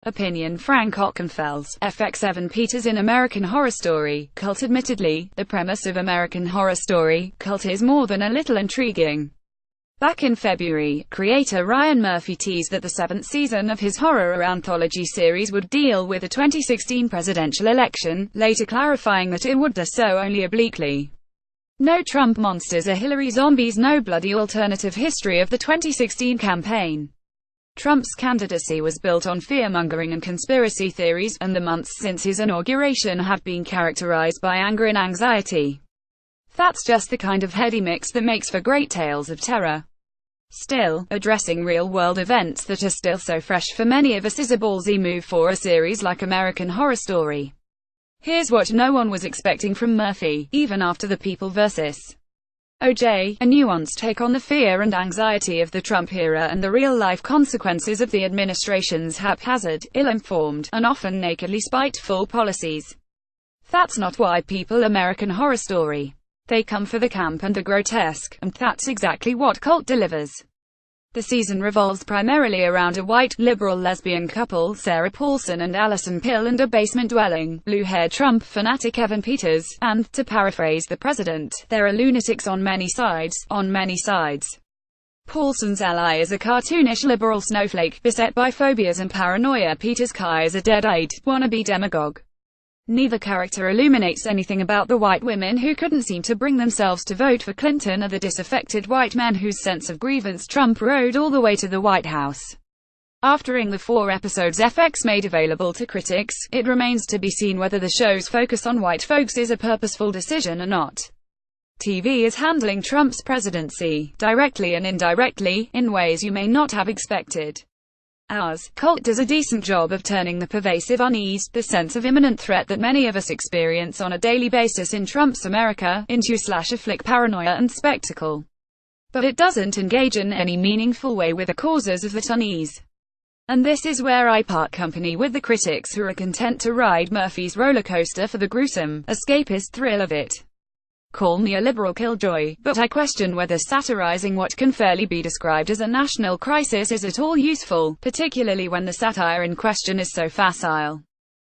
Opinion: Frank Oakenfeld's FX Evan Peters in American Horror Story Cult. Admittedly, the premise of American Horror Story Cult is more than a little intriguing. Back in February, creator Ryan Murphy teased that the 7th season of his horror anthology series would deal with the 2016 presidential election, later clarifying that it would do so only obliquely. No Trump monsters or Hillary zombies, no bloody alternative history of the 2016 campaign. Trump's candidacy was built on fear-mongering and conspiracy theories, and the months since his inauguration have been characterized by anger and anxiety. That's just the kind of heady mix that makes for great tales of terror. Still, addressing real-world events that are still so fresh for many of us is a ballsy move for a series like American Horror Story. Here's what no one was expecting from Murphy, even after the People vs. O.J., a nuanced take on the fear and anxiety of the Trump era and the real-life consequences of the administration's haphazard, ill-informed, and often nakedly spiteful policies. That's not why people American Horror Story. They come for the camp and the grotesque, and that's exactly what Cult delivers. The season revolves primarily around a white, liberal lesbian couple, Sarah Paulson and Allison Pill, and a basement-dwelling, blue-haired Trump fanatic Evan Peters, and, to paraphrase the president, there are lunatics on many sides, on many sides. Paulson's ally is a cartoonish liberal snowflake, beset by phobias and paranoia. Peters' Kai is a dead-eyed, wannabe demagogue. Neither character illuminates anything about the white women who couldn't seem to bring themselves to vote for Clinton or the disaffected white men whose sense of grievance Trump rode all the way to the White House. After the 4 episodes FX made available to critics, it remains to be seen whether the show's focus on white folks is a purposeful decision or not. TV is handling Trump's presidency, directly and indirectly, in ways you may not have expected. Cult does a decent job of turning the pervasive unease, the sense of imminent threat that many of us experience on a daily basis in Trump's America, into a flick paranoia and spectacle. But it doesn't engage in any meaningful way with the causes of that unease. And this is where I part company with the critics who are content to ride Murphy's roller coaster for the gruesome, escapist thrill of it. Call me a liberal killjoy, but I question whether satirizing what can fairly be described as a national crisis is at all useful, particularly when the satire in question is so facile.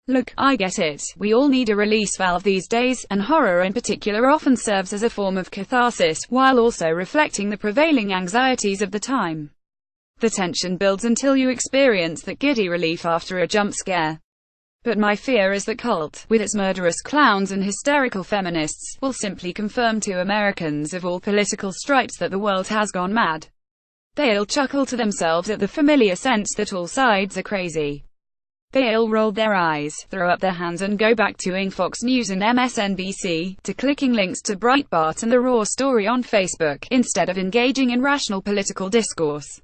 Look, I get it, we all need a release valve these days, and horror in particular often serves as a form of catharsis, while also reflecting the prevailing anxieties of the time. The tension builds until you experience that giddy relief after a jump scare. But my fear is that Cult, with its murderous clowns and hysterical feminists, will simply confirm to Americans of all political stripes that the world has gone mad. They'll chuckle to themselves at the familiar sense that all sides are crazy. They'll roll their eyes, throw up their hands and go back to ing Fox News and MSNBC, to clicking links to Breitbart and the Raw story on Facebook, instead of engaging in rational political discourse.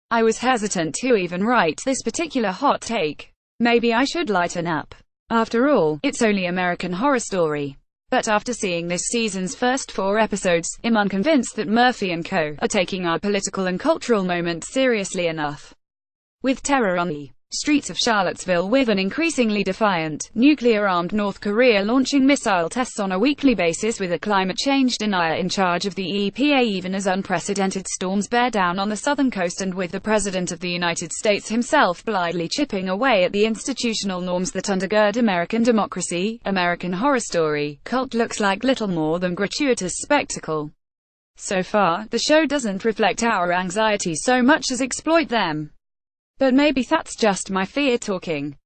I was hesitant to even write this particular hot take. Maybe I should lighten up. After all, it's only American Horror Story. But after seeing this season's first 4 episodes, I'm unconvinced that Murphy and co. are taking our political and cultural moment seriously enough. With terror on the streets of Charlottesville, with an increasingly defiant, nuclear-armed North Korea launching missile tests on a weekly basis, with a climate change denier in charge of the EPA even as unprecedented storms bear down on the southern coast, and with the President of the United States himself blithely chipping away at the institutional norms that undergird American democracy, American Horror Story Cult looks like little more than gratuitous spectacle. So far, the show doesn't reflect our anxieties so much as exploit them. But maybe that's just my fear talking.